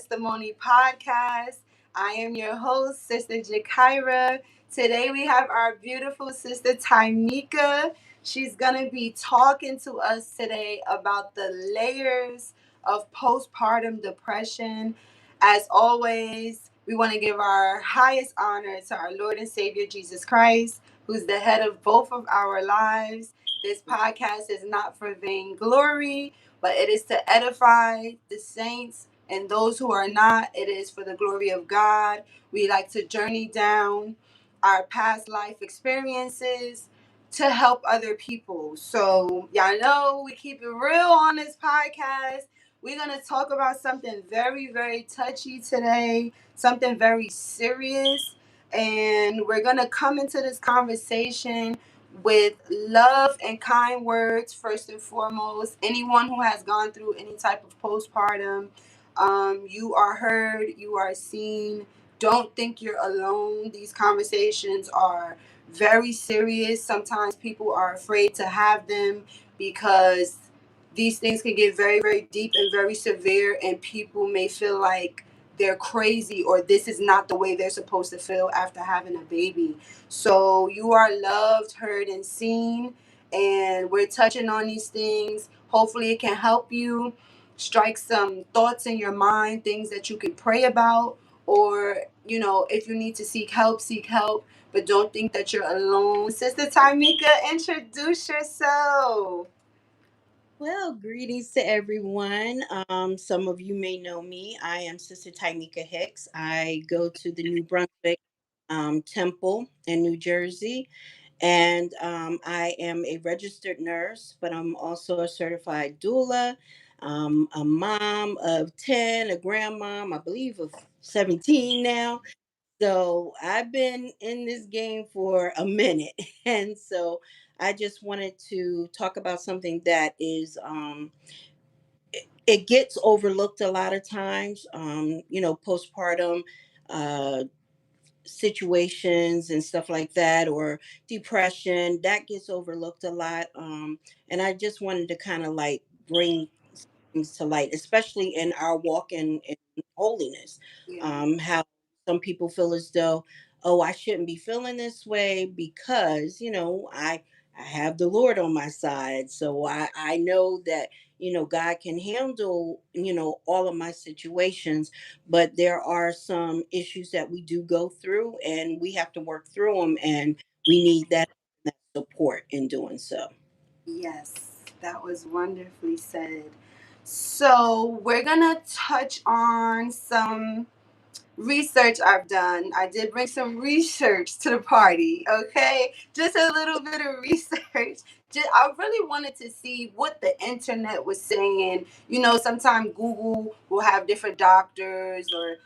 Testimony podcast. I am your host, Sister Jakira. Today we have our beautiful sister Tymika. She's going to be talking to us today about the layers of postpartum depression. As always, we want to give our highest honor to our Lord and Savior Jesus Christ, who's the head of both of our lives. This podcast is not for vainglory, but it is to edify the saints and those who are not. It is for the glory of God. We like to journey down our past life experiences to help other people. So, y'all know we keep it real on this podcast. We're going to talk about something very, very touchy today, something very serious. And we're going to come into this conversation with love and kind words, first and foremost. Anyone who has gone through any type of postpartum, you are heard, you are seen. Don't think you're alone. These conversations are very serious. Sometimes people are afraid to have them because these things can get very, very deep and very severe, and people may feel like they're crazy or this is not the way they're supposed to feel after having a baby. So you are loved, heard, and seen, and we're touching on these things. Hopefully it can help you strike some thoughts in your mind, things that you can pray about, or if you need to seek help, seek help, but don't think that you're alone. Sister Tymika, introduce yourself. Well, greetings to everyone. Some of you may know me. I am Sister Tymika Hicks. I go to the New Brunswick Temple in New Jersey, and I am a registered nurse, but I'm also a certified doula, a mom of 10, a grandmom, I believe, of 17 now. So I've been in this game for a minute. And so I just wanted to talk about something that is, it gets overlooked a lot of times, postpartum uh, situations and stuff like that, or depression, that gets overlooked a lot. And I just wanted to kind of like bring things to light, especially in our walk in holiness. Yeah. How some people feel as though, oh, I shouldn't be feeling this way because, I have the Lord on my side. So I know that, God can handle, all of my situations, but there are some issues that we do go through and we have to work through them, and we need that support in doing so. Yes, that was wonderfully said. So we're gonna touch on some research I've done. I did bring some research to the party, okay? Just a little bit of research. I really wanted to see what the internet was saying. Sometimes Google will have different doctors, or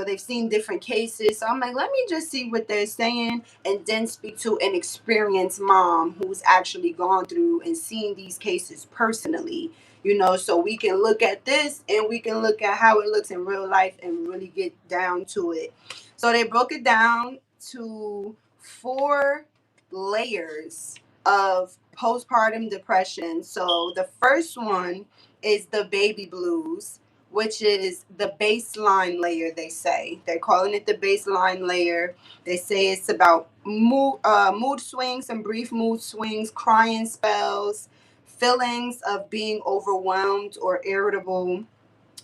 they've seen different cases. So I'm like, let me just see what they're saying and then speak to an experienced mom who's actually gone through and seen these cases personally, so we can look at this and we can look at how it looks in real life and really get down to it. So they broke it down to 4 layers of postpartum depression. So the first one is the baby blues, which is the baseline layer. They say they're calling it the baseline layer. They say it's about mood swings, some brief mood swings, crying spells, feelings of being overwhelmed or irritable,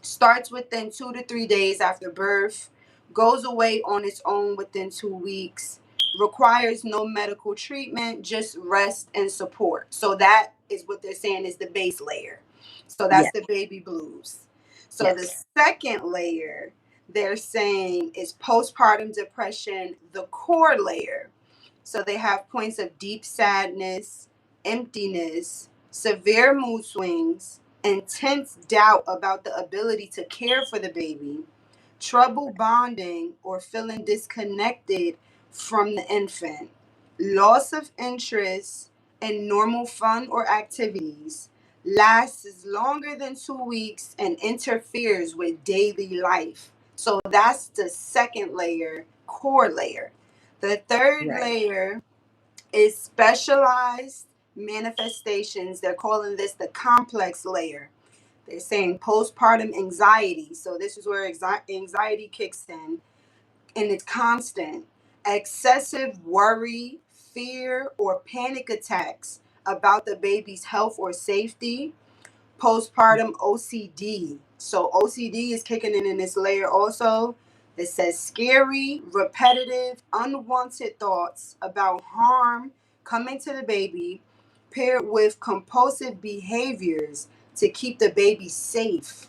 starts within 2 to 3 days after birth, goes away on its own within 2 weeks, requires no medical treatment, just rest and support. So that is what they're saying is the base layer. So that's Yes, the baby blues. So the yes, second layer they're saying is postpartum depression, the core layer. So they have points of deep sadness, emptiness, severe mood swings, intense doubt about the ability to care for the baby, trouble bonding or feeling disconnected from the infant, loss of interest in normal fun or activities, lasts longer than 2 weeks, and interferes with daily life. So that's the second layer, core layer. The third right. layer is specialized manifestations. They're calling this the complex layer. They're saying postpartum anxiety. So this is where anxiety kicks in, and it's constant. Excessive worry, fear, or panic attacks about the baby's health or safety. Postpartum OCD. So OCD is kicking in this layer also. It says scary, repetitive, unwanted thoughts about harm coming to the baby, paired with compulsive behaviors to keep the baby safe.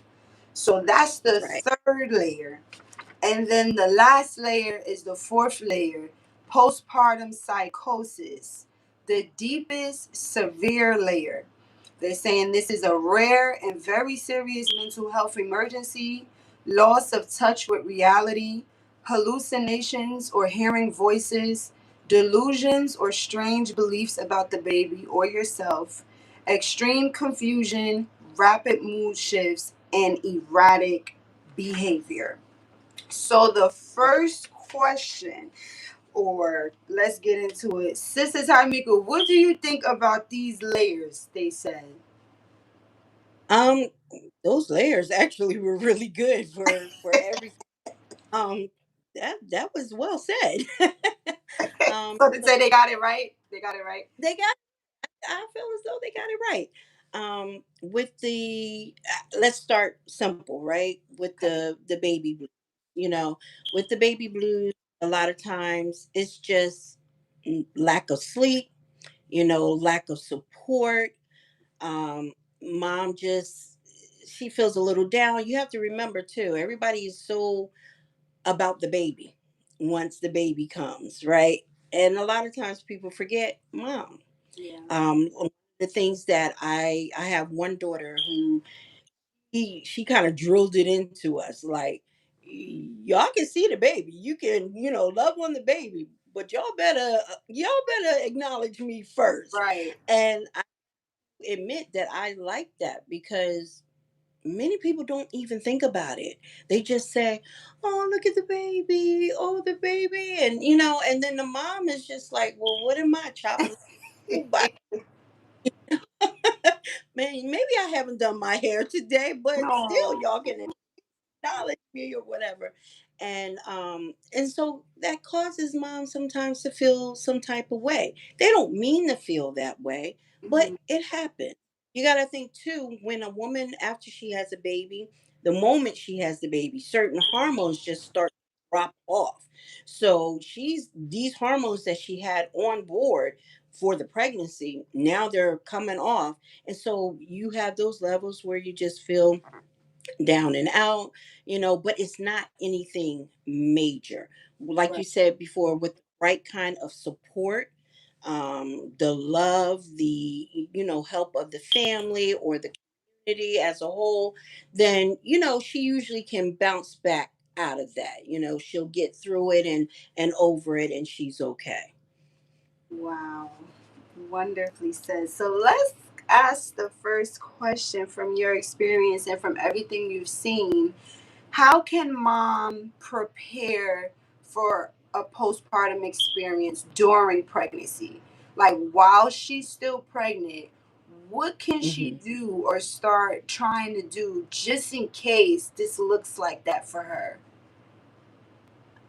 So that's the Right. third layer. And then the last layer is the fourth layer, postpartum psychosis, the deepest severe layer. They're saying this is a rare and very serious mental health emergency, loss of touch with reality, hallucinations or hearing voices, delusions or strange beliefs about the baby or yourself, extreme confusion, rapid mood shifts, and erratic behavior. So the first question, or let's get into it. Sister Tamika, what do you think about these layers they said? Um, those layers actually were really good for everything. Um, that was well said. So they So say they got it right. They got it right. they got. I feel as though they got it right. With the let's start simple, right? With Okay. the baby blues, you know, with the baby blues, a lot of times it's just lack of sleep, lack of support. Mom just she feels a little down. You have to remember too, everybody is so about the baby once the baby comes, right? And a lot of times people forget mom. Yeah. One of the things that I have one daughter who she kind of drilled it into us like y'all can see the baby, you can love on the baby, but y'all better acknowledge me first. Right. And I admit that I like that because many people don't even think about it. They just say, "Oh, look at the baby! Oh, the baby!" And and then the mom is just like, "Well, what am I chopping by?" Man, maybe I haven't done my hair today, but still, No. y'all can acknowledge me or whatever. And so that causes mom sometimes to feel some type of way. They don't mean to feel that way, but Mhm. it happens. You got to think too, when a woman after she has a baby, the moment she has the baby, certain hormones just start to drop off. So she's these hormones that she had on board for the pregnancy, now they're coming off. And so you have those levels where you just feel down and out, but it's not anything major. Like Right. you said before, with the right kind of support, the love, the help of the family or the community as a whole, then she usually can bounce back out of that. She'll get through it and over it, and she's okay. Wow. Wonderfully said. So let's ask the first question from your experience and from everything you've seen. How can mom prepare for a postpartum experience during pregnancy? Like while she's still pregnant, what can she Mhm. do or start trying to do just in case this looks like that for her?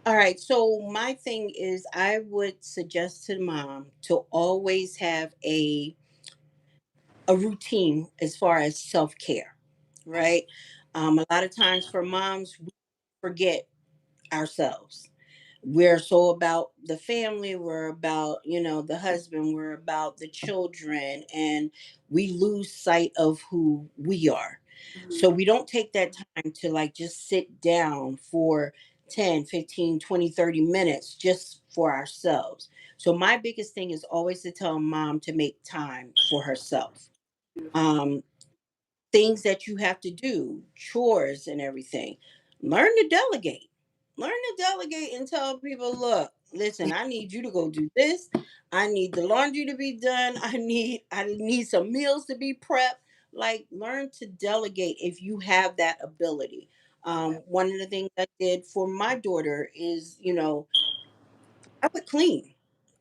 All right. So my thing is, I would suggest to mom to always have a routine as far as self care, right? A lot of times for moms, we forget ourselves. We're so about the family, we're about the husband, we're about the children, and we lose sight of who we are. So Mhm. we don't take that time to like just sit down for 10, 15, 20, 30 minutes just for ourselves. So my biggest thing is always to tell mom to make time for herself. Beautiful. um Things that you have to do, chores and everything. Learn to delegate. Learn to delegate and tell people, look, listen, I need you to go do this. I need the laundry to be done. I need some meals to be prepped. Like learn to delegate if you have that ability. Okay. One of the things I did for my daughter is, I would clean.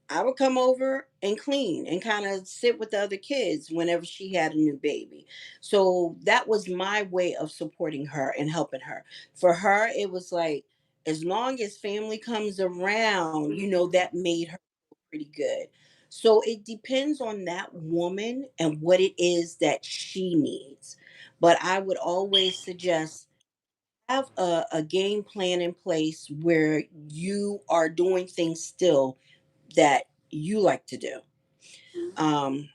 I would come over and clean and kind of sit with the other kids whenever she had a new baby. So that was my way of supporting her and helping her. For her, it was like, as long as family comes around, that made her feel pretty good. So it depends on that woman and what it is that she needs. But I would always suggest have a game plan in place where you are doing things still that you like to do. And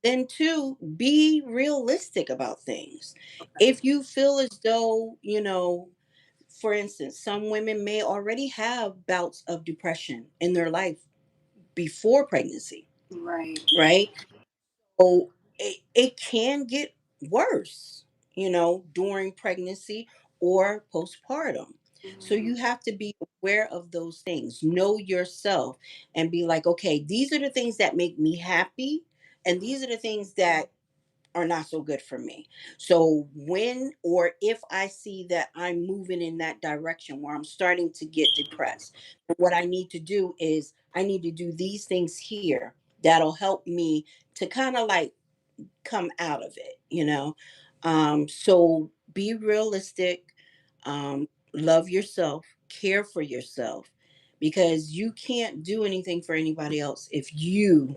then two, be realistic about things. If you feel as though, for instance, some women may already have bouts of depression in their life before pregnancy, Right. right? So it can get worse, during pregnancy or postpartum. So Mhm. you have to be aware of those things. Know yourself and be like, okay, these are the things that make me happy, and these are the things that are not so good for me. So when or if I see that I'm moving in that direction where I'm starting to get depressed, what I need to do is I need to do these things here that'll help me to kind of like come out of it. So be realistic, love yourself, care for yourself, because you can't do anything for anybody else if you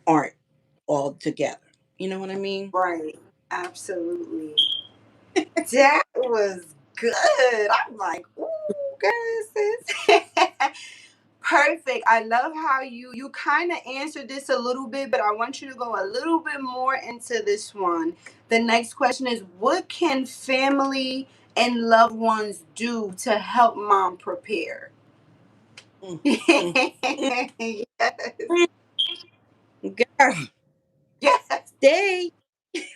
aren't all together. You know what I mean? Right. Absolutely. That was good. I'm like, ooh, girl, sis. Perfect. I love how you kind of answered this a little bit, but I want you to go a little bit more into this one. The next question is, what can family and loved ones do to help mom prepare? Mm, mm, mm, Yes. mm. Girl, Yes. stay.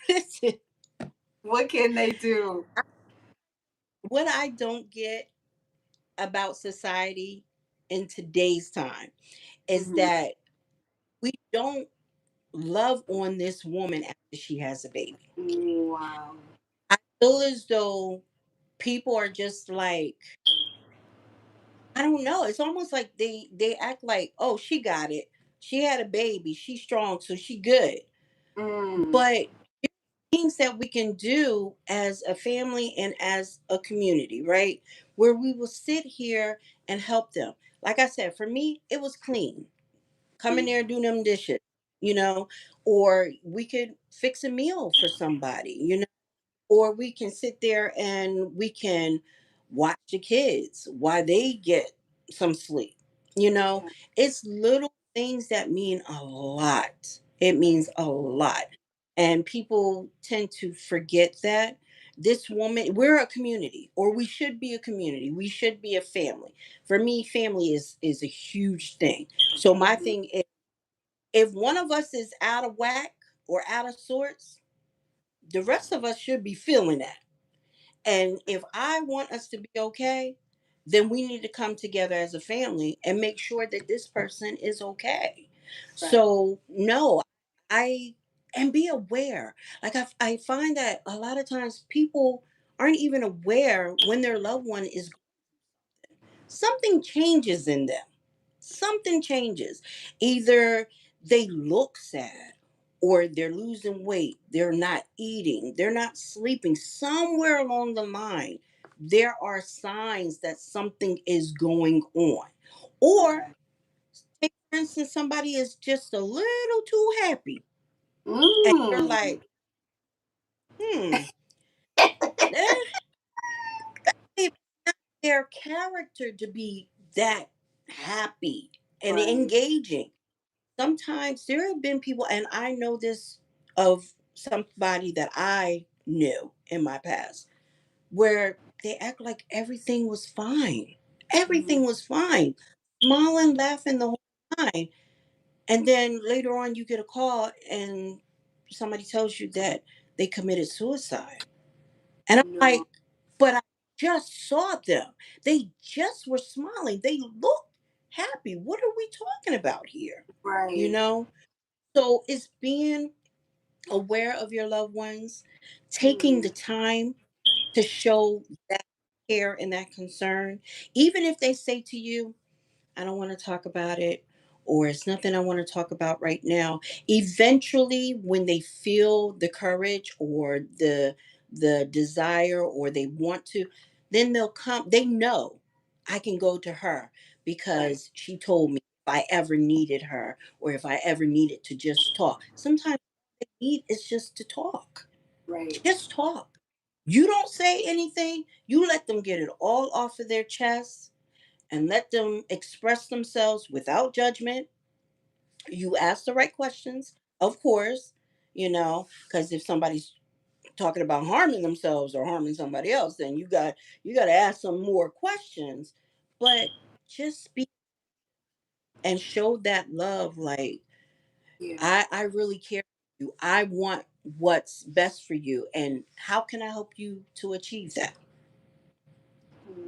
Listen, What can they do? what I don't get about society in today's time is Hmm. that we don't love on this woman after she has a baby. Wow. I feel as though people are just like, I don't know. It's almost like they act like, oh, she got it. She had a baby. She's strong, so she good. Mm. But things that we can do as a family and as a community, right? Where we will sit here and help them. Like I said, for me, it was clean. Come in there, do them dishes, you know, or we could fix a meal for somebody, or we can sit there and we can watch the kids while they get some sleep. You know, it's little things that mean a lot. It means a lot. And people tend to forget that this woman, we're a community, or we should be a community. We should be a family. For me, family is a huge thing. So my thing is, if one of us is out of whack or out of sorts, the rest of us should be feeling that. And if I want us to be okay, then we need to come together as a family and make sure that this person is okay. Right. So, no, I, and be aware. Like, I find that a lot of times people aren't even aware when their loved one is, something changes in them. Something changes. Either they look sad, or they're losing weight, they're not eating, they're not sleeping. Somewhere along the line, there are signs that something is going on. Or, Okay. take for instance, somebody is just a little too happy, and you're Mm. like, hmm, eh, it's not their character to be that happy and Right. engaging. Sometimes there have been people, and I know this of somebody that I knew in my past, where they act like everything was fine. Mm. Everything was fine, smiling, laughing the whole time. And then later on, you get a call and somebody tells you that they committed suicide. And I'm No. like, but I just saw them. They just were smiling. They looked happy. What are we talking about here? You Right. know? So it's being aware of your loved ones, taking Mm. the time to show that care and that concern, even if they say to you, I don't want to talk about it, or it's nothing I want to talk about right now. Eventually, when they feel the courage or the desire or they want to, then they'll come. They know I can go to her Right. because she told me if I ever needed her or if I ever needed to just talk. Sometimes all they need is just to talk. Right. Just talk. You don't say anything. You let them get it all off of their chest and let them express themselves without judgment. You ask the right questions, of course, because if somebody's talking about harming themselves or harming somebody else, then you got to ask some more questions. But just speak and show that love, like Yeah. I really care for you. I want what's best for you, and how can I help you to achieve that?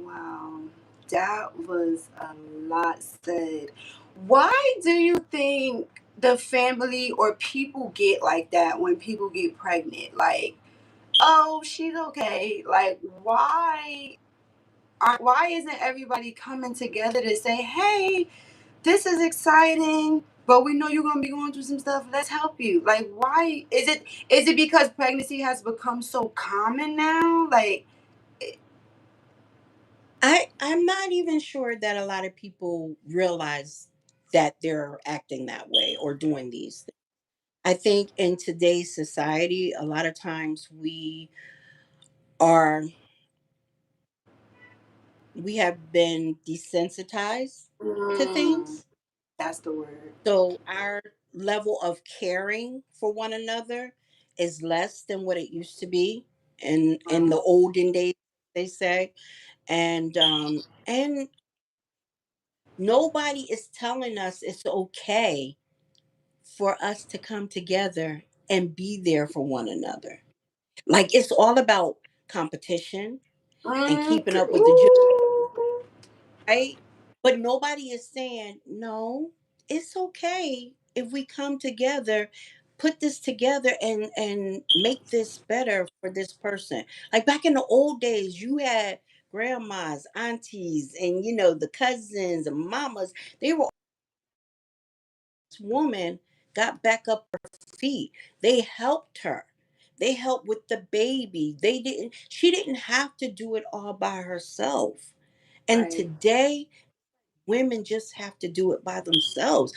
Wow. That was a lot said. Why do you think the family or people get like that when people get pregnant? Like, oh, she's okay. Like, why isn't everybody coming together to say, hey, this is exciting, but we know you're gonna be going through some stuff. Let's help you. Like, why is it because pregnancy has become so common now? Like, I'm not even sure that a lot of people realize that they're acting that way or doing these things. I think in today's society, a lot of times are we have been desensitized to mm, things. that's the word. So our level of caring for one another is less than what it used to be in the Wow. olden days, they say. And nobody is telling us it's okay for us to come together and be there for one another. Like it's all about competition and keeping up with the Ooh. right? But nobody is saying, no, it's okay if we come together, put this together and make this better for this person. Like back in the old days, you had grandmas, aunties, and the cousins and mamas. They were this woman got back up her feet. They helped her. They helped with the baby. She didn't have to do it all by herself. And Right. today women just have to do it by themselves.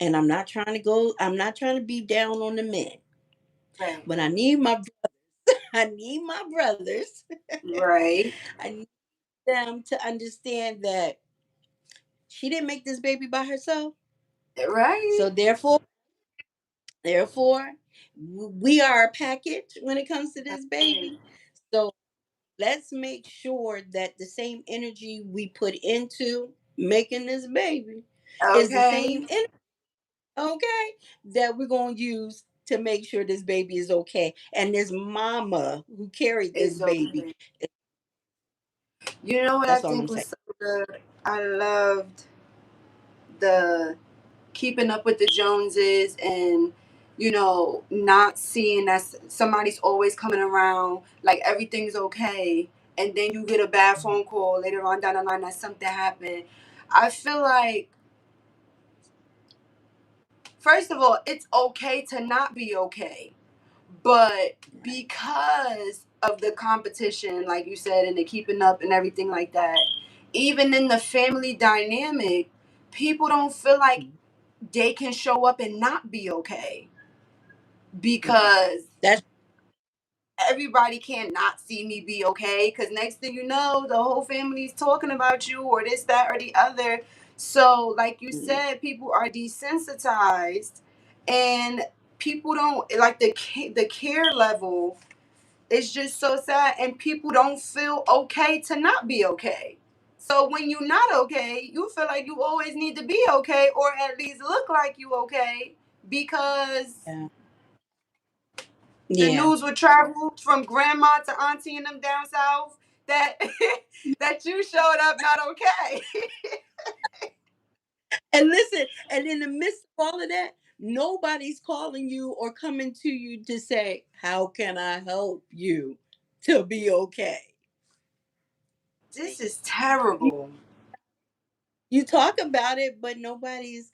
And I'm not trying to be down on the men, Right. but I need my brothers. Right. I need them to understand that she didn't make this baby by herself. Right. So therefore, we are a package when it comes to this Right. baby. So let's make sure that the same energy we put into making this baby is the Okay. same energy, okay, that we're going to use to make sure this baby is okay. And this mama who carried this It's baby, okay. You know what I that's all I'm think saying. was so good? I loved the keeping up with the Joneses and not seeing that somebody's always coming around like everything's okay, and then you get a bad phone call later on down the line that something happened. I feel like, first of all, it's okay to not be okay, but Right. because of the competition, like you said, and the keeping up and everything like that, even in the family dynamic, people don't feel like they can show up and not be okay Right. because That's everybody can't not see me be okay, because next thing you know the whole family's talking about you or this, that, or the other. So like you said, people are desensitized, and people don't like the care level. It's just so sad, and people don't feel okay to not be okay. So when you're not okay, you feel like you always need to be okay, or at least look like you okay, because yeah. the Yeah. news would travel from grandma to auntie and them down south that that you showed up not okay. And listen, and in the midst of all of that, nobody's calling you or coming to you to say, how can I help you to be okay? This is terrible. You talk about it, but nobody's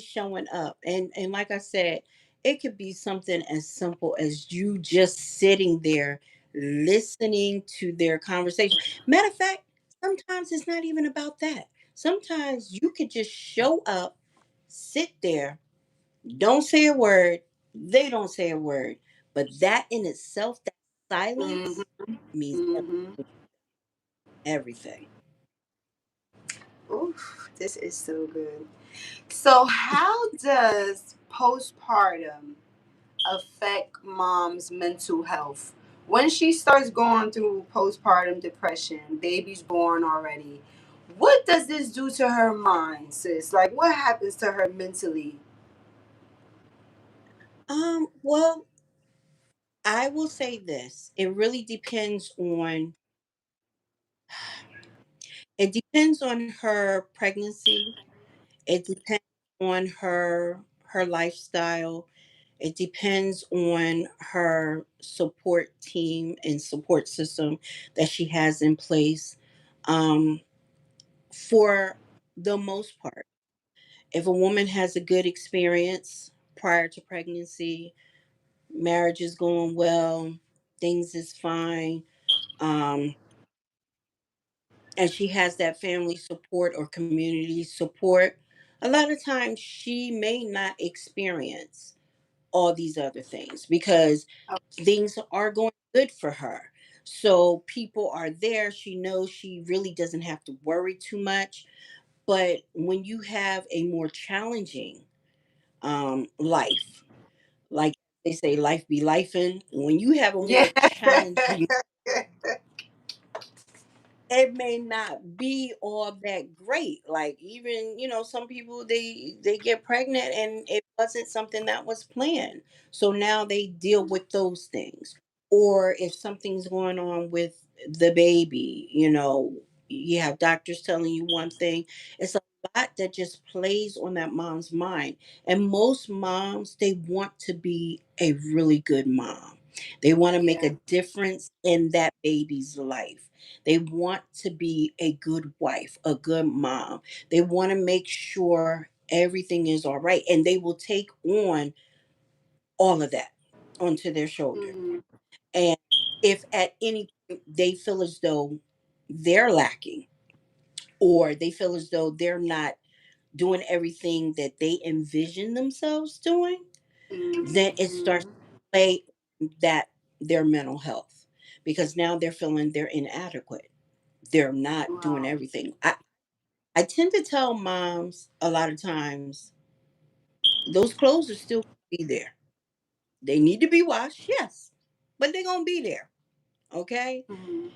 showing up. And like I said, it could be something as simple as you just sitting there listening to their conversation. Matter of fact, sometimes it's not even about that. Sometimes you could just show up, sit there, don't say a word, they don't say a word, but that in itself, that Mm-hmm. silence means Mm-hmm. everything. Oof, this is so good. So, how does postpartum affect mom's mental health? When she starts going through postpartum depression, baby's born already, what does this do to her mind, sis? Like, what happens to her mentally? Well, I will say this. It really depends on her pregnancy. It depends on her lifestyle. It depends on her support team and support system that she has in place. Um, for the most part, if a woman has a good experience prior to pregnancy, marriage is going well, things is fine. Um, and she has that family support or community support, a lot of times she may not experience all these other things because Oh, things are going good for her. So people are there. She knows she really doesn't have to worry too much. But when you have a more challenging life, like they say, life be lifing. When you have a yeah. more challenging, it may not be all that great. Like, even, some people, they get pregnant and it wasn't something that was planned, so now they deal with those things. Or if something's going on with the baby, you have doctors telling you one thing. It's a lot that just plays on that mom's mind. And most moms, they want to be a really good mom. They want to make Yeah. a difference in that baby's life. They want to be a good wife, a good mom. They want to make sure everything is all right. And they will take on all of that onto their shoulder. Hmm. And if at any point they feel as though they're lacking, or they feel as though they're not doing everything that they envision themselves doing, then it starts Hmm. to play that their mental health, because now they're feeling they're inadequate. They're not doing Wow. everything. I tend to tell moms a lot of times those clothes are still gonna be there. They need to be washed, yes, but they're gonna be there. Okay. Hmm.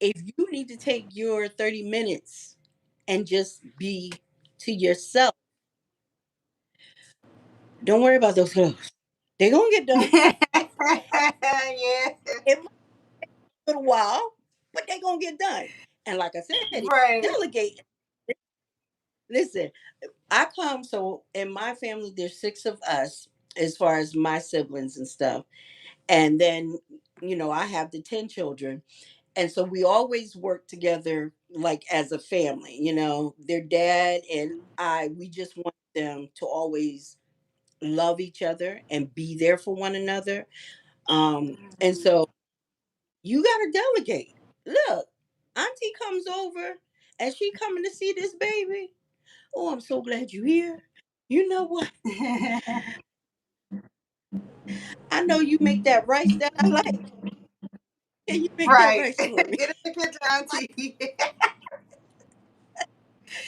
If you need to take your 30 minutes and just be to yourself, don't worry about those clothes. They're gonna get done. Yeah. It might take a little while, but they're gonna get done. And like I said, if you Right. delegate. Listen, I come, so in my family, there's six of us as far as my siblings and stuff. And then, I have the 10 children. And so we always work together like as a family, their dad and I, we just want them to always love each other and be there for one another. And so you got to delegate. Look, auntie comes over and she coming to see this baby. Oh, I'm so glad you're here. You know what? I know you make that rice that I like. Can you make that Right. rice for me? Get in the kitchen, auntie.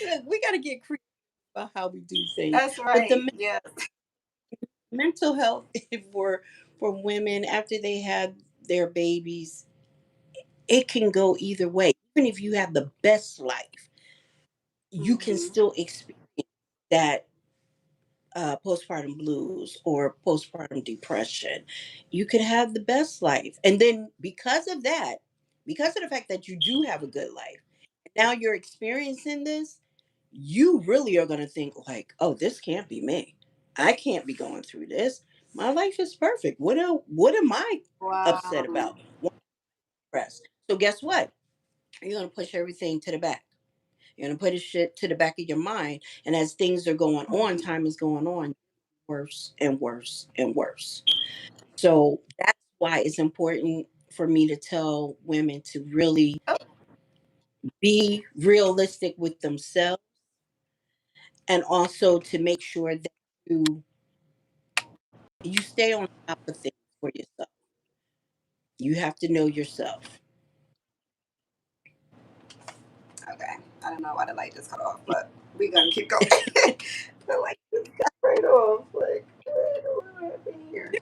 Look, we got to get creative about how we do things. That's But the right. Yeah. mental health for women after they have their babies, it can go either way. Even if you have the best life, you can Hmm. still experience that postpartum blues or postpartum depression. You could have the best life. And then because of that, because of the fact that you do have a good life, now you're experiencing this, you really are going to think like, oh, this can't be me. I can't be going through this. My life is perfect. What am I upset Wow. about? What am I depressed? So guess what? You're going to push everything to the back. You're gonna put a shit to the back of your mind. And as things are going on, Mhm. time is going on, worse and worse and worse. So that's why it's important for me to tell women to really Oh, be realistic with themselves, and also to make sure that you stay on top of things for yourself. You have to know yourself. okay. I don't know why the light just cut off, but we're gonna keep going. The light just cut right off. Like, what happened here?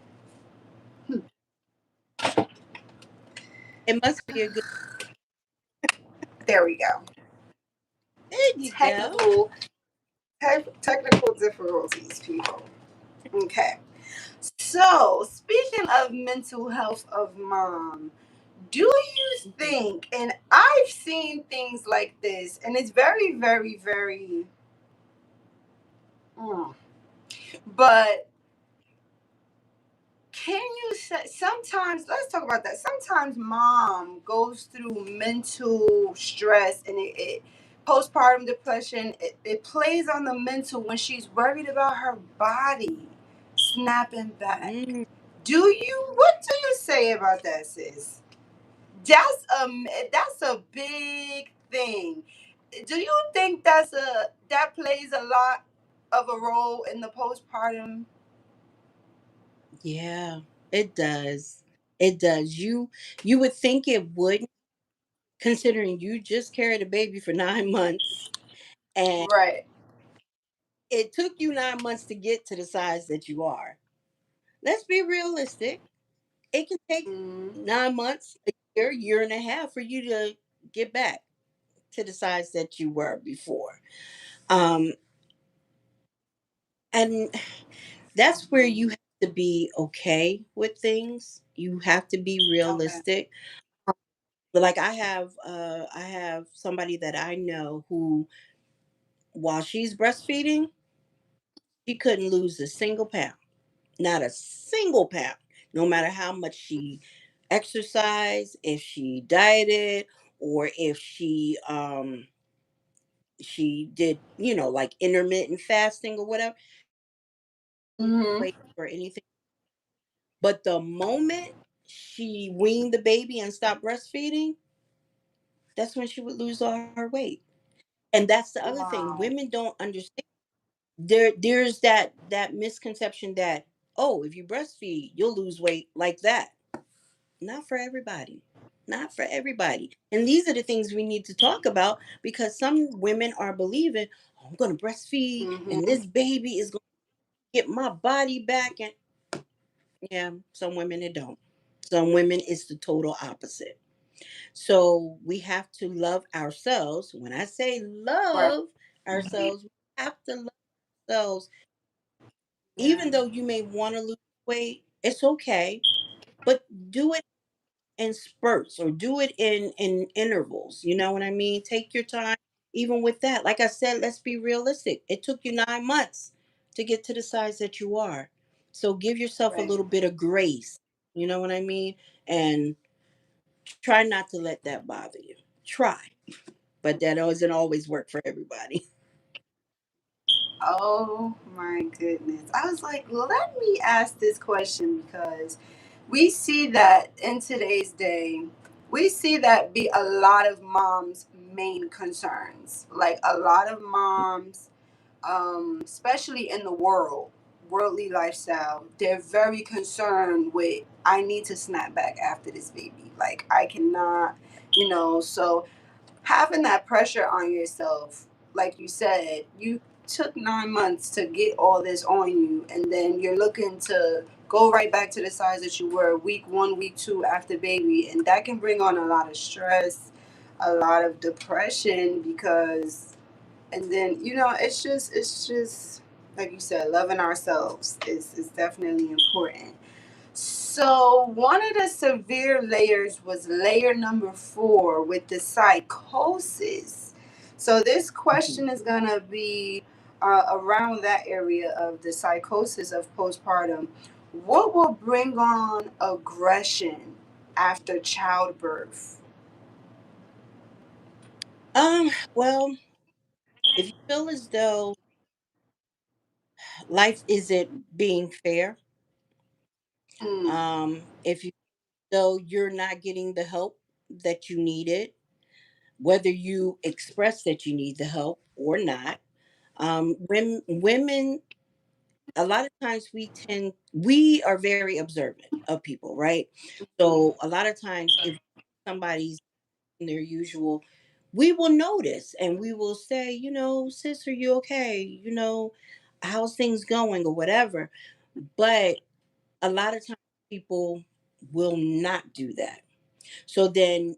It must be a good. There we go. There you go. Technical, technical difficulties, people. Okay. So, speaking of mental health of mom, do you think, and I've seen things like this, and it's very, very, very, mm, but can you say sometimes, let's talk about that. Sometimes mom goes through mental stress and it postpartum depression, it plays on the mental when she's worried about her body snapping back. Mm, What do you say about that, sis? That's a big thing. Do you think that plays a lot of a role in the postpartum? yeah, it does. It does. You would think it wouldn't, considering you just carried a baby for 9 months, and Right. it took you 9 months to get to the size that you are. Let's be realistic. It can take Mm-hmm. 9 months, a year and a half for you to get back to the size that you were before. Um, and that's where you have to be okay with things. You have to be Okay. realistic. But like I have somebody that I know who, while she's breastfeeding, she couldn't lose a single pound. Not a single pound. No matter how much she exercised, if she dieted, or if she did, like intermittent fasting or whatever, Mm-hmm. weight or anything. But the moment she weaned the baby and stopped breastfeeding, that's when she would lose all her weight. And that's the other thing. Wow. Women don't understand. There's that misconception that, oh, if you breastfeed, you'll lose weight like that. Not for everybody. Not for everybody. And these are the things we need to talk about, because some women are believing, oh, I'm going to breastfeed and Mm-hmm. this baby is going to get my body back. And yeah, some women it don't. Some women it's the total opposite. So we have to love ourselves. When I say Right. love ourselves, we have to love ourselves. Yeah. Even though you may want to lose weight, it's okay, but do it in spurts or do it in intervals. You know what I mean? Take your time. Even with that, like I said, let's be realistic. It took you 9 months to get to the size that you are. So give yourself a Right. little bit of grace. You know what I mean? And try not to let that bother you. Try, but that doesn't always work for everybody. Oh my goodness. I was like, let me ask this question because we see that in today's day, we see that be a lot of moms' main concerns. Like a lot of moms, especially in the worldly lifestyle, they're very concerned with, I need to snap back after this baby. Like I cannot, so having that pressure on yourself, like you said, you took 9 months to get all this on you, and then you're looking to go right back to the size that you were week one, week two after baby, and that can bring on a lot of stress, a lot of depression because, and then it's just like you said, loving ourselves is definitely important. So one of the severe layers was layer number 4 with the psychosis. So this Mhm. question is gonna be around that area of the psychosis of postpartum. What will bring on aggression after childbirth? Well, if you feel as though life isn't being fair, Mm, if you though you're not getting the help that you needed, whether you express that you need the help or not, women, a lot of times we are very observant of people, right? So a lot of times if somebody's in their usual, we will notice and we will say, sis, are you okay? How's things going or whatever. But a lot of times people will not do that. So then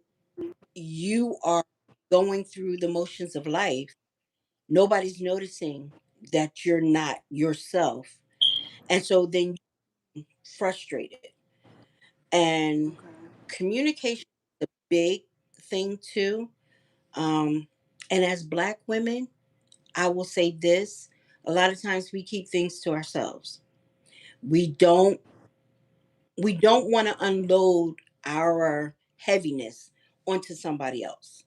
you are going through the motions of life. Nobody's noticing that you're not yourself. And so then you're frustrated. And okay. communication is a big thing too. Um, and as Black women, I will say this, a lot of times we keep things to ourselves. We don't we don't want to unload our heaviness onto somebody else.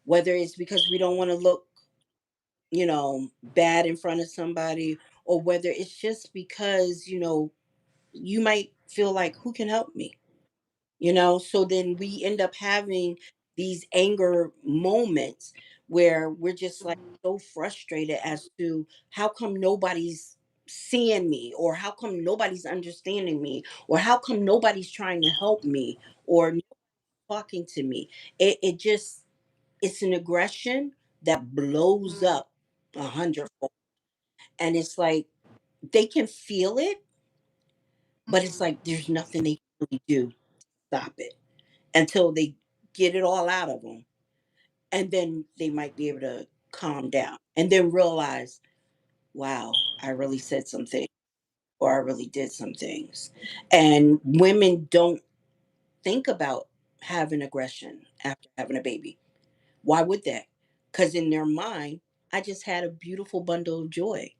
Whether it's because we don't want to look, bad in front of somebody, or whether it's just because, you might feel like, who can help me? So then we end up having these anger moments where we're just like so frustrated as to how come nobody's seeing me, or how come nobody's understanding me, or how come nobody's trying to help me, or talking to me. It just, it's an aggression that blows Mm, up 100-fold. And it's like they can feel it, but it's mm, like there's nothing they can really do to stop it until they get it all out of them. And then they might be able to calm down and then realize, wow, I really said something, or I really did some things. And women don't think about having aggression after having a baby. Why would they? Because in their mind, I just had a beautiful bundle of joy.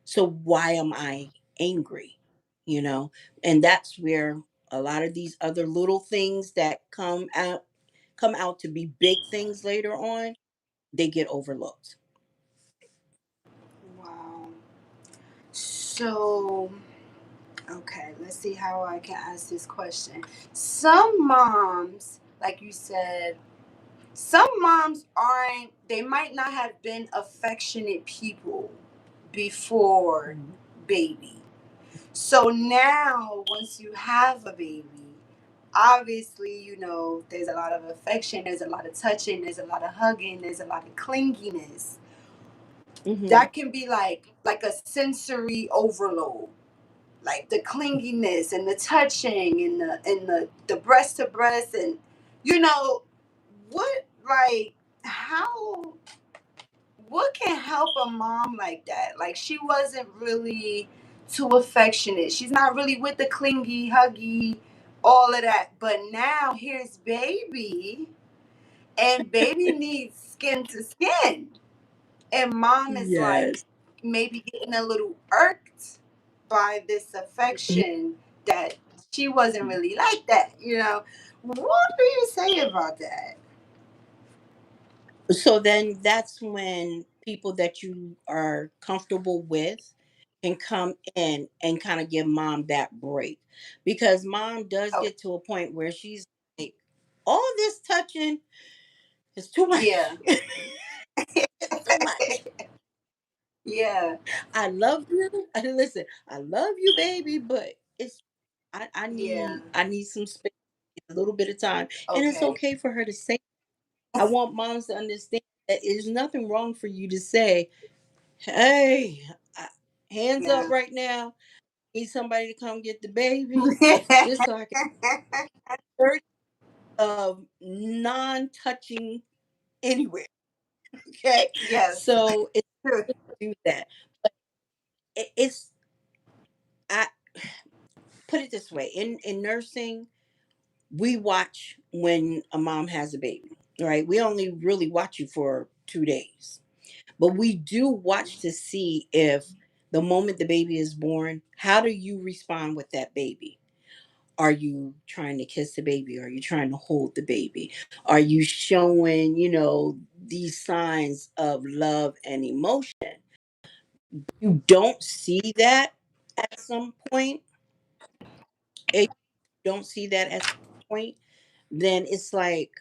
So why am I angry? You know? And that's where a lot of these other little things that come out to be big things later on, they get overlooked. wow. So, okay, let's see how I can ask this question. Some moms, like you said, some moms aren't, they might not have been affectionate people before Mhm. baby. So now, once you have a baby, obviously, there's a lot of affection, there's a lot of touching, there's a lot of hugging, there's a lot of clinginess. Mhm. That can be like a sensory overload, like the clinginess and the touching and the breast to breast, and you know what, like, how, what can help a mom like that? Like, she wasn't really too affectionate, she's not really with the clingy huggy, all of that, but now here's baby, and baby needs skin to skin, and mom is like Yes. maybe getting a little irked by this affection that she wasn't really like that. What do you say about that? So then that's when people that you are comfortable with can come in and kind of give mom that break. Because mom does Oh, get to a point where she's like, all this touching is too yeah. much. It's too much. Yeah. I love you. Listen, I love you, baby, but it's I Yeah. need some space, a little bit of time. And it's Okay. okay for her to say. I want moms to understand that there's nothing wrong for you to say, hey, I, hands up Yeah. right now. Need somebody to come get the baby just so I can 30 of non-touching anywhere. Okay. Yes. So it's do that. But it's I put it this way. In nursing, we watch when a mom has a baby. Right. We only really watch you for 2 days. But we do watch to see if the moment the baby is born, how do you respond with that baby? Are you trying to kiss the baby? Are you trying to hold the baby? Are you showing, these signs of love and emotion. You don't see that at some point. If you don't see that at some point, then it's like,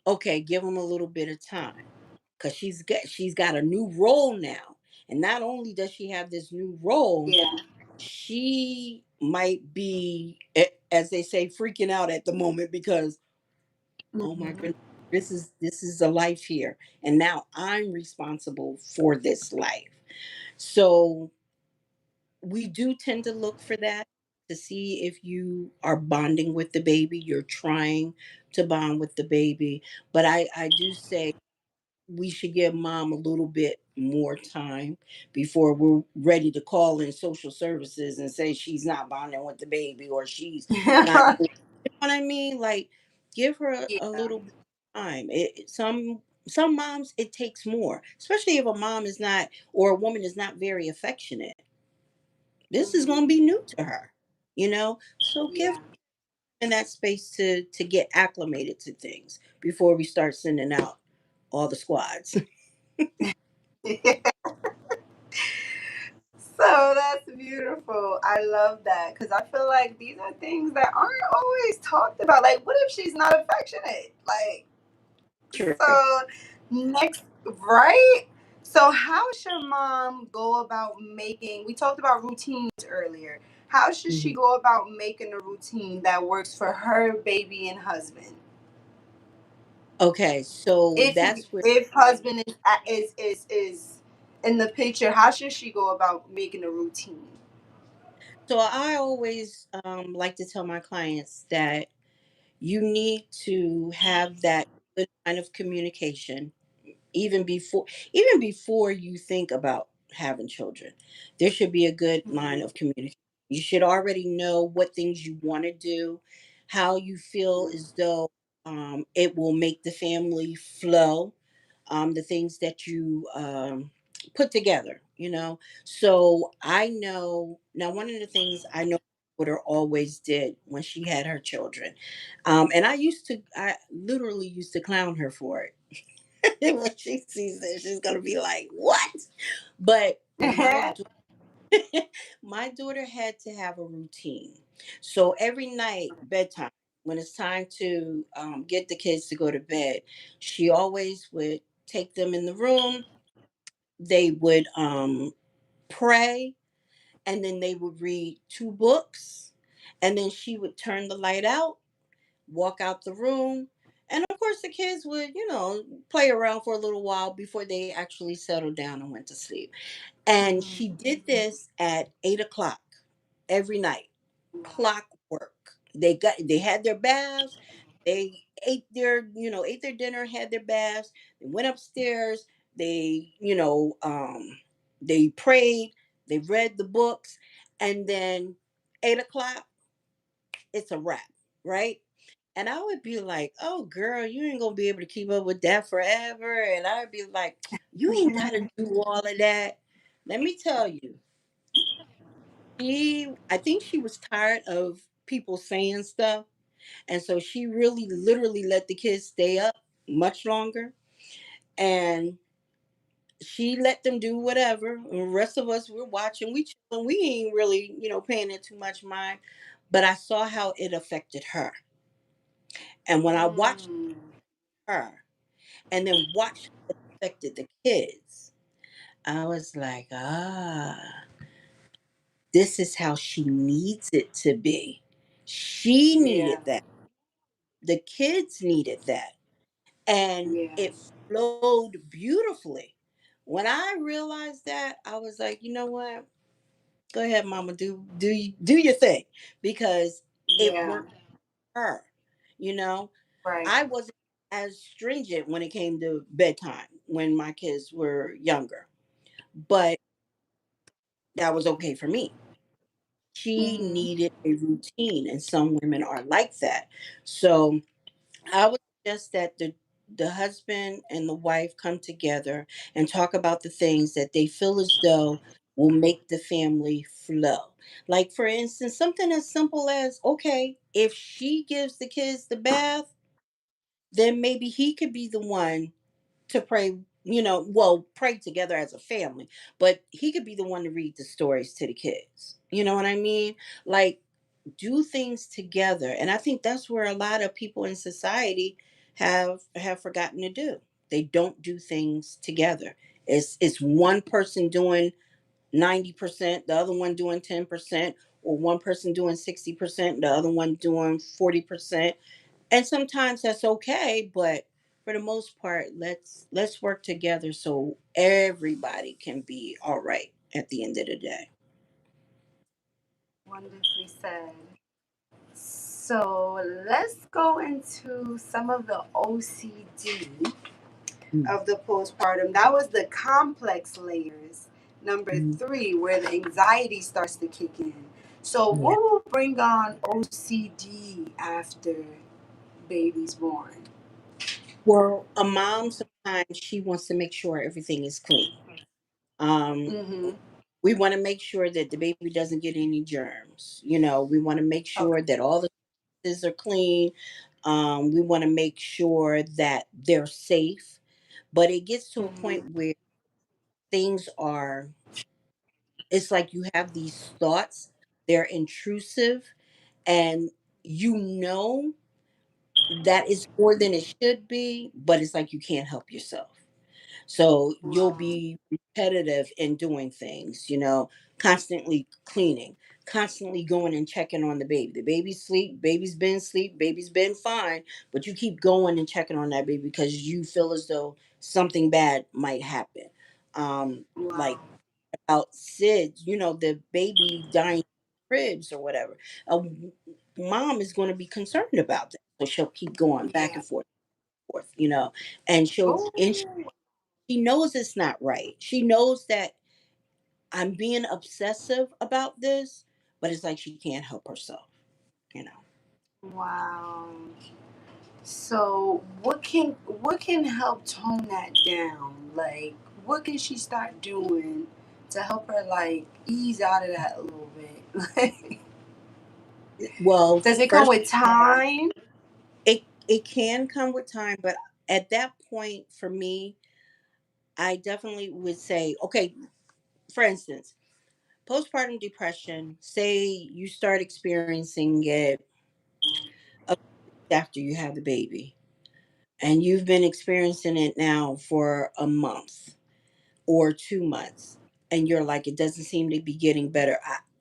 okay, give them a little bit of time, because she's got a new role now. And not only does she have this new role, Yeah. she might be, as they say, freaking out at the moment, because oh my Mhm. goodness, this is a life here, and now I'm responsible for this life. So we do tend to look for that, to see if you are bonding with the baby, you're trying to bond with the baby. But I do say we should give mom a little bit more time before we're ready to call in social services and say she's not bonding with the baby, or she's not doing, you know what I mean? Like, give her a Yeah. little bit of time. Some moms, it takes more, especially if a mom is not, or a woman is not very affectionate. This is going to Mhm. be new to her, so give Yeah. in that space to get acclimated to things before we start sending out all the squads. So that's beautiful. I love that because I feel like these are things that aren't always talked about. Like, what if she's not affectionate? Like, True. so next, right? So, how should mom go about making? We talked about routines earlier. How should she Mhm. go about making a routine that works for her baby and husband? Okay, so If that's where, if husband is in the picture, how should she go about making a routine? so I always like to tell my clients that you need to have that good kind of communication, even before you think about having children. There should be a good line Mhm. of communication. You should already know what things you want to do, how you feel as though it will make the family flow, the things that you put together, so I know now, one of the things I know what her always did when she had her children, and I literally used to clown her for it. When she sees this, she's gonna be like, "What?" But my daughter had to have a routine. So every night, bedtime, when it's time to get the kids to go to bed, she always would take them in the room. They would pray, and then they would read two books, and then she would turn the light out, walk out the room. And of course, the kids would, play around for a little while before they actually settled down and went to sleep. And she Mhm. did this at 8 o'clock every night. Clockwork. They had their baths. They ate their dinner, had their baths. They went upstairs. They prayed. They read the books, and then 8 o'clock, it's a wrap, right? And I would be like, "Oh, girl, you ain't gonna be able to keep up with that forever." And I'd be like, "You ain't gotta do all of that." Let me tell you, I think she was tired of people saying stuff, and so she really, literally let the kids stay up much longer, and she let them do whatever. And the rest of us were watching, we chilling, we ain't really, paying it too much mind. But I saw how it affected her, and when I watched Mm. her, and then watched how it affected the kids, I was like, this is how she needs it to be. She Yeah. needed that. The kids needed that. And Yeah. it flowed beautifully. When I realized that, I was like, you know what? Go ahead, mama, do your thing, because it Yeah. worked for her. You know, Right. I wasn't as stringent when it came to bedtime when my kids were younger, but that was okay for me. She Mhm. needed a routine, and some women are like that. So I would suggest that the husband and the wife come together and talk about the things that they feel as though will make the family flow. Like, for instance, something as simple as, okay, if she gives the kids the bath, then maybe he could be the one to pray, well, pray together as a family, but he could be the one to read the stories to the kids. You know what I mean? Like, do things together. And I think that's where a lot of people in society have forgotten to do. They don't do things together. It's one person doing 90%, the other one doing 10%, or one person doing 60%, the other one doing 40%. And sometimes that's okay, but for the most part, let's work together so everybody can be all right at the end of the day. Wonderfully said. So let's go into some of the OCD of the postpartum. That was the complex layers. Number Mhm. three, where the anxiety starts to kick in. So, Yeah. what will bring on OCD after baby's born? Well, a mom sometimes she wants to make sure everything is clean. Um, Mm-hmm. we want to make sure that the baby doesn't get any germs. We want to make Okay. sure that all the surfaces are clean. We want to make sure that they're safe. But it gets to a point Mm-hmm. where things are, it's like you have these thoughts, they're intrusive, and you know that it's more than it should be, but it's like you can't help yourself. So you'll Wow. be repetitive in doing things, constantly cleaning, constantly going and checking on the baby. The baby's sleep, baby's been fine, but you keep going and checking on that baby because you feel as though something bad might happen. Wow. Like about SIDS, the baby dying ribs or whatever. A mom is going to be concerned about that. So she'll keep going back Yeah. and forth, and Oh, she knows it's not right. She knows that I'm being obsessive about this, but it's like she can't help herself, you know. wow. So what can help tone that down? Like, what can she start doing to help her like ease out of that a little bit? Well, Does it come first with time? it can come with time, but at that point for me, I definitely would say, okay, for instance, postpartum depression, say you start experiencing it a week after you have the baby, and you've been experiencing it now for a month or 2 months, and you're like, it doesn't seem to be getting better.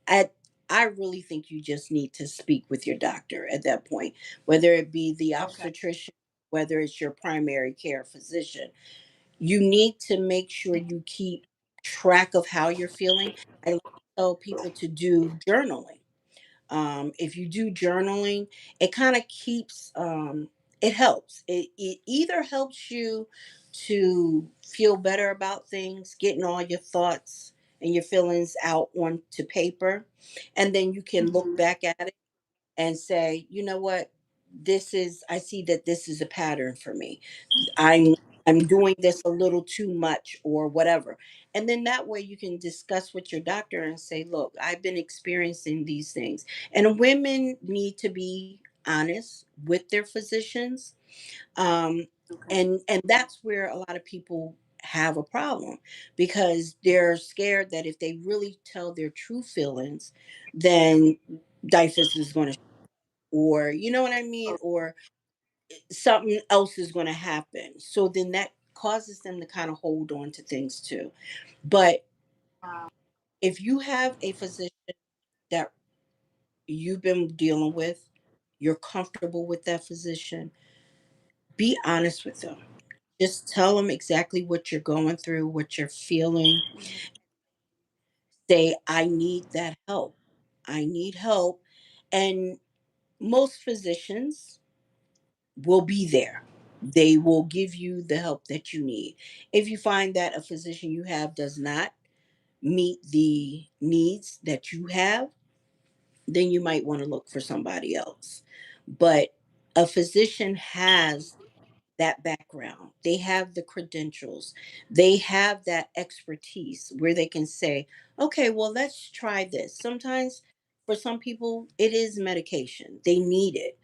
I, I really think you just need to speak with your doctor at that point, whether it be the Okay. obstetrician, whether it's your primary care physician. You need to make sure you keep track of how you're feeling. I like to tell people to do journaling. If you do journaling, it kind of keeps, it helps. It either helps you to feel better about things, getting all your thoughts and your feelings out onto paper, and then you can look Hmm. back at it and say, you know what, I see that this is a pattern for me. I'm I'm doing this a little too much or whatever. And then that way you can discuss with your doctor and say, look, I've been experiencing these things. And women need to be honest with their physicians. Um, Okay. and that's where a lot of people have a problem because they're scared that if they really tell their true feelings, then DIFUS is going to, or you know what I mean, Oh, or something else is going to happen. So then that causes them to kind of hold on to things too. But wow. if you have a physician that you've been dealing with, you're comfortable with that physician, be honest with them. Just tell them exactly what you're going through, what you're feeling. Say, I need that help. I need help. And most physicians will be there. They will give you the help that you need. If you find that a physician you have does not meet the needs that you have, then you might want to look for somebody else. But a physician has that background, they have the credentials, they have that expertise where they can say, okay, well, let's try this. Sometimes for some people, it is medication, they need it,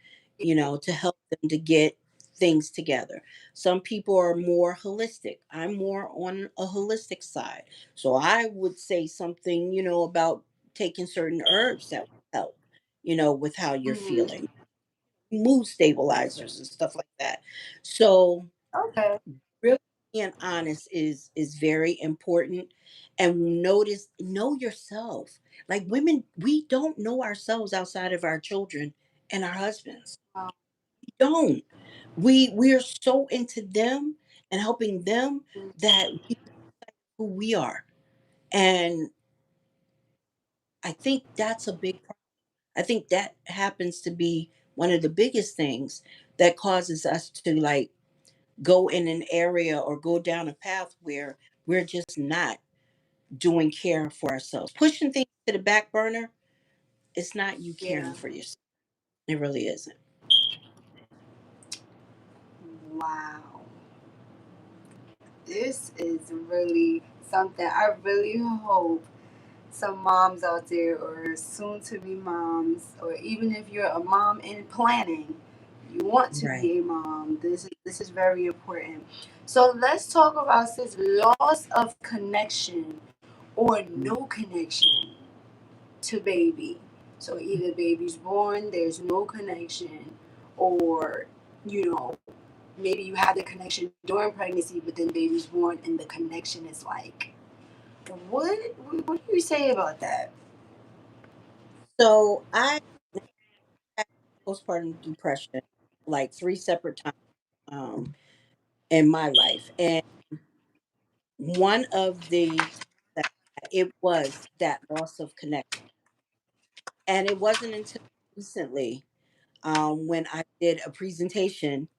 to help them to get things together. Some people are more holistic. I'm more on a holistic side. So I would say something, about taking certain herbs that would help, with how you're Mm-hmm. feeling, mood stabilizers and stuff like that. So Okay. really being honest is very important. And know yourself. Like women, we don't know ourselves outside of our children and our husbands. Um, We don't. We are so into them and helping them that we who we are. And I think that's a big problem. I think that happens to be one of the biggest things that causes us to like go in an area or go down a path where we're just not doing care for ourselves. Pushing things to the back burner, it's not you caring yeah. for yourself. It really isn't. Wow. This is really something. I really hope some moms out there, or soon to be moms, or even if you're a mom in planning, you want to Right. be a mom. This is very important. So let's talk about this loss of connection or no connection to baby. So either baby's born, there's no connection, or you know maybe you had the connection during pregnancy, but then baby's born and the connection is like, what? What do you say about that? So I had postpartum depression like three separate times in my life. And one of the it was that loss of connection. And it wasn't until recently when I did a presentation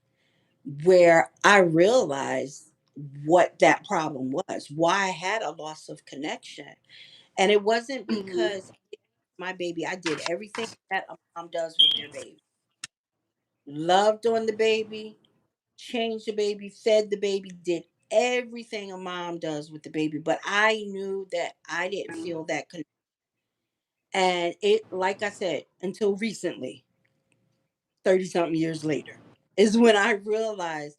where I realized what that problem was, why I had a loss of connection. And it wasn't Mm-hmm. because my baby, I did everything that a mom does with their baby. Loved on the baby, changed the baby, fed the baby, did everything a mom does with the baby. But I knew that I didn't feel that connection. And it, like I said, until recently, 30 something years later, is when I realized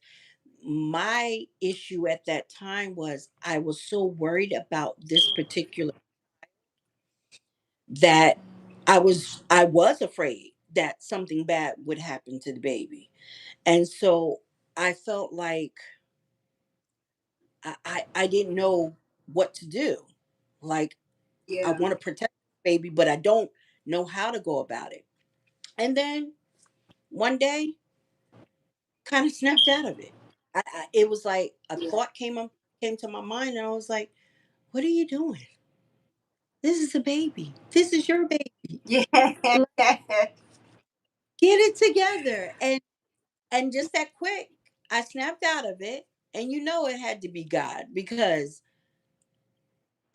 my issue at that time was I was so worried about this particular that I was afraid that something bad would happen to the baby. And so I felt like I didn't know what to do. Like I Yeah. want to protect the baby, but I don't know how to go about it. And then one day kind of snapped out of it. It was like a Yeah. thought came to my mind and I was like, what are you doing? This is a baby. This is your baby. Yeah. Like, get it together. And just that quick, I snapped out of it. And it had to be God because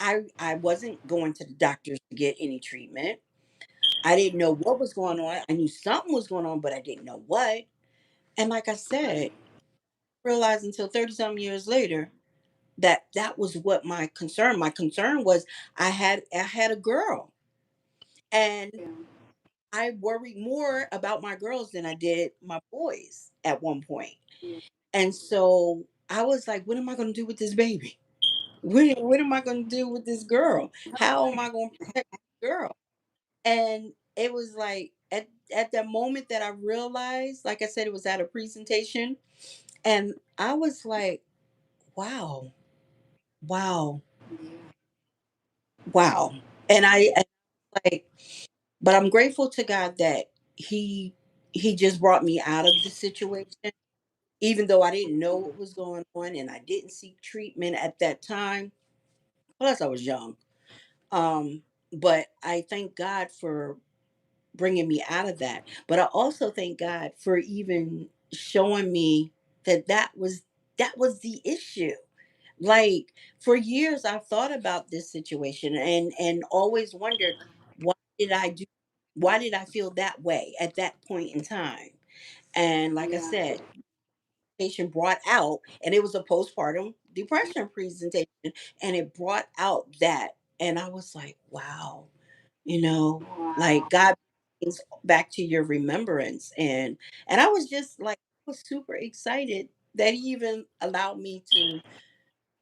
I wasn't going to the doctors to get any treatment. I didn't know what was going on. I knew something was going on, but I didn't know what. And like I said, realized until 30 some years later that that was what my concern was. I had a girl, and Yeah. I worried more about my girls than I did my boys at one point. Yeah. And so I was like, what am I going to do with this baby? What am I going to do with this girl? How am I going to protect this girl? And it was like at that moment that I realized, like I said, it was at a presentation, and I was like, wow, wow, Yeah. wow. And like, but I'm grateful to God that he just brought me out of the situation, even though I didn't know what was going on and I didn't seek treatment at that time. Plus, I was young. Um, but I thank God for bringing me out of that. But I also thank God for even showing me that that was the issue. Like for years, I've thought about this situation and always wondered why did I do why did I feel that way at that point in time? And like I Yeah. said, patient brought out, and it was a postpartum depression presentation, and it brought out that, and I was like, wow, you know, Wow. like God brings back to your remembrance, and I was just like. was super excited that he even allowed me to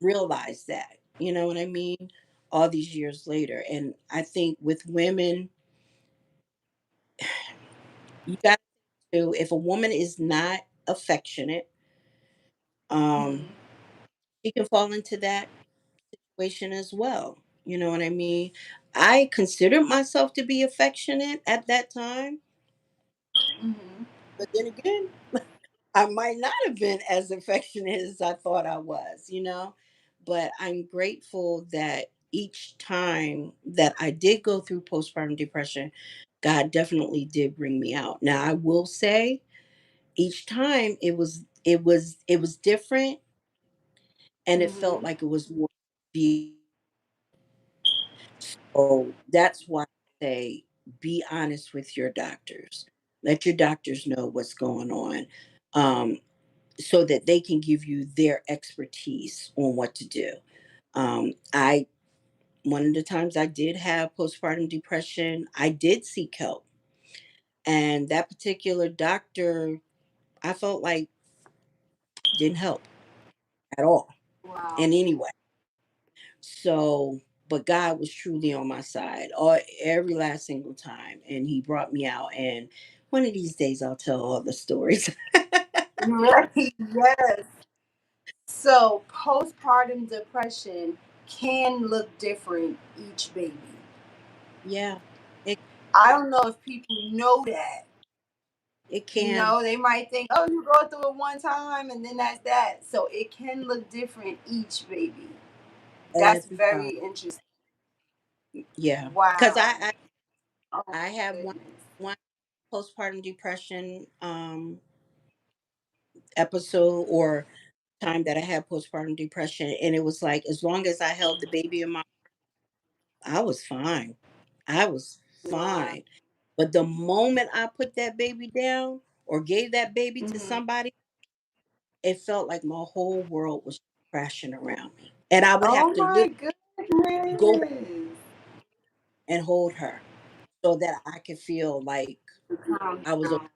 realize that. You know what I mean? All these years later. And I think with women, you got to, if a woman is not affectionate, um, Mm-hmm. she can fall into that situation as well. You know what I mean? I considered myself to be affectionate at that time, Mm-hmm. but then again, I might not have been as affectionate as I thought I was, you know? But I'm grateful that each time that I did go through postpartum depression, God definitely did bring me out. Now, I will say each time it was different, and it felt Mm-hmm. like it was more deep. So that's why I say be honest with your doctors. Let your doctors know what's going on. Um, so that they can give you their expertise on what to do. I One of the times I did have postpartum depression, I did seek help, and that particular doctor, I felt like didn't help at all Wow. in any way. So, but God was truly on my side all every last single time, and He brought me out. And one of these days, I'll tell all the stories. Right. Yes. So postpartum depression can look different each baby. Yeah, it I don't know if people know that. it You can know, they might think, oh, you go through it one time and then that's that. So it can look different each baby. That's every time. very interesting. Yeah, because Wow. Oh I have goodness. one postpartum depression episode or time that I had postpartum depression, and it was like as long as I held the baby in my, I was fine. I was Wow. fine. But the moment I put that baby down or gave that baby to Hmm. somebody, it felt like my whole world was crashing around me, and I would have Oh to my literally go back goodness. and hold her so that I could feel like Calm I was okay. down.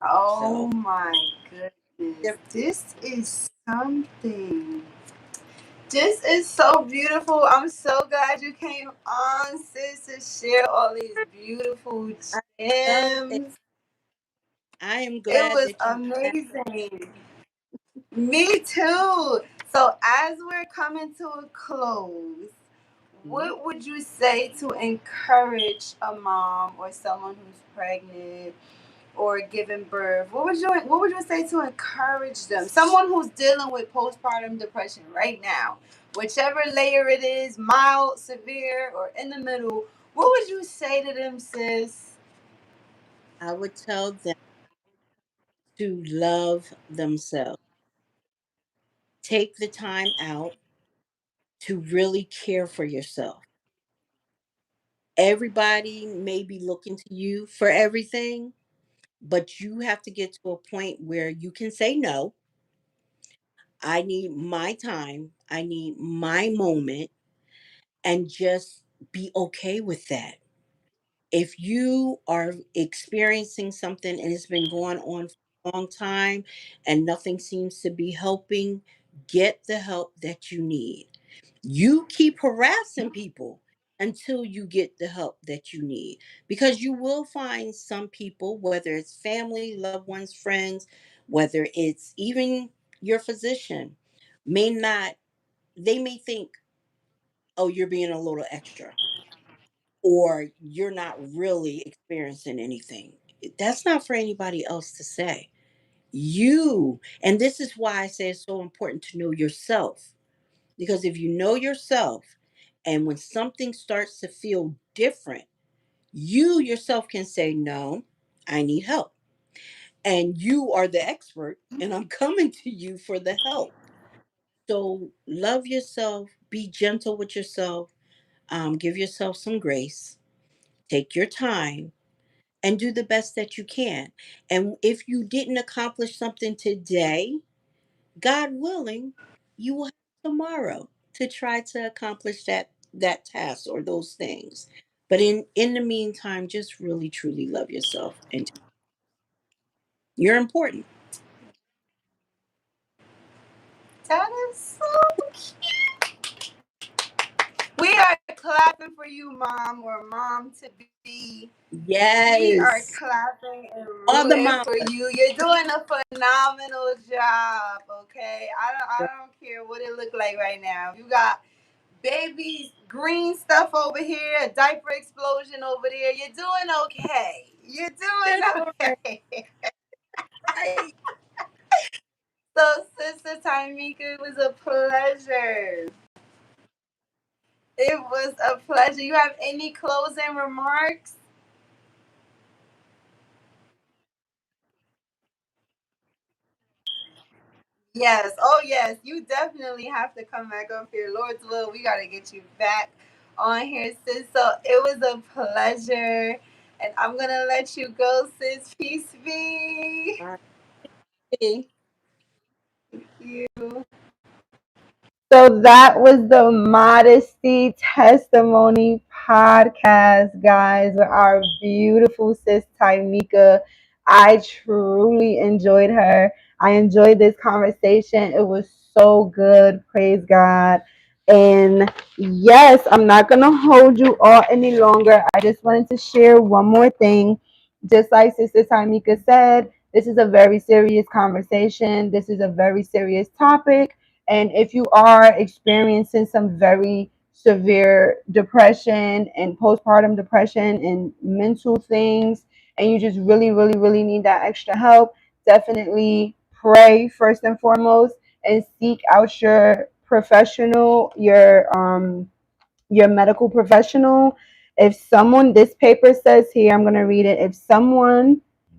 Oh So my goodness. This is something. This is so beautiful. I'm so glad you came on, sis, to share all these beautiful I love it. gems. I am It glad was that you had. amazing. Me too. So, as we're coming to a close, Mhm. what would you say to encourage a mom or someone who's pregnant or giving birth? What would you say to encourage them? Someone who's dealing with postpartum depression right now, whichever layer it is, mild, severe, or in the middle. What would you say to them, sis? I would tell them to love themselves. Take the time out to really care for yourself. Everybody may be looking to you for everything, but you have to get to a point where you can say no. I need my time. I need my moment, and just be okay with that. If you are experiencing something and it's been going on for a long time and nothing seems to be helping, get the help that you need. You keep harassing people until you get the help that you need, because you will find some people, whether it's family, loved ones, friends, whether it's even your physician, may not, they may think, oh, you're being a little extra, or you're not really experiencing anything. That's not for anybody else to say. And this is why I say it's so important to know yourself. Because if you know yourself, and when something starts to feel different, you yourself can say, no, I need help. And you are the expert, and I'm coming to you for the help. So love yourself, be gentle with yourself, give yourself some grace, take your time, and do the best that you can. And if you didn't accomplish something today, God willing, you will have tomorrow to try to accomplish that task or those things. But in the meantime, just really truly love yourself, and you're important. That is so. We are clapping for you, mom or mom to be. We are Yes. clapping and All the rooting mamas. for you. You're doing a phenomenal job. Okay, I don't care what it look like right now. You got baby green stuff over here, a diaper explosion over there. You're doing okay. You're They're doing doing okay. right. So, Sister Tymika, it was a pleasure. It was a pleasure. You have any closing remarks? Yes. Oh, yes. You definitely have to come back up here. Lord's will, we got to get you back on here, sis. So it was a pleasure. And I'm going to let you go, sis. Peace be. All right. You. So that was the Modesty Testimony podcast, guys, with our beautiful sis Tymika. I truly enjoyed her. I enjoyed this conversation. It was so good. Praise God. And yes, I'm not going to hold you all any longer. I just wanted to share one more thing. Just like Sister Tymika said, this is a very serious conversation. This is a very serious topic, and if you are experiencing some very severe depression and postpartum depression and mental things, and you just really, really, really need that extra help, definitely pray first and foremost and seek out your medical professional. If someone, this paper says here, I'm going to read it.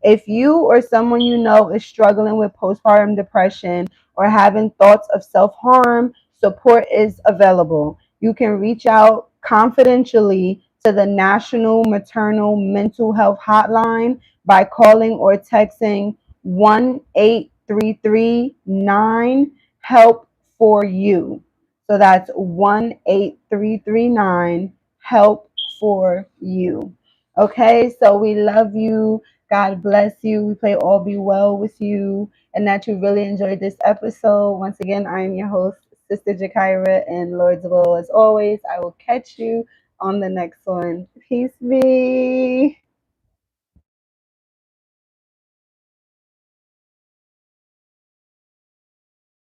If you or someone you know is struggling with postpartum depression or having thoughts of self harm, support is available. You can reach out confidentially to the National Maternal Mental Health Hotline by calling or texting 1-833-9 HELP for you. So that's 1-833-9 HELP for you. Okay, so we love you. God bless you. We pray all be well with you and that you really enjoyed this episode. Once again, I am your host, Sister Jakira, and Lord's will, as always, I will catch you on the next one. Peace be.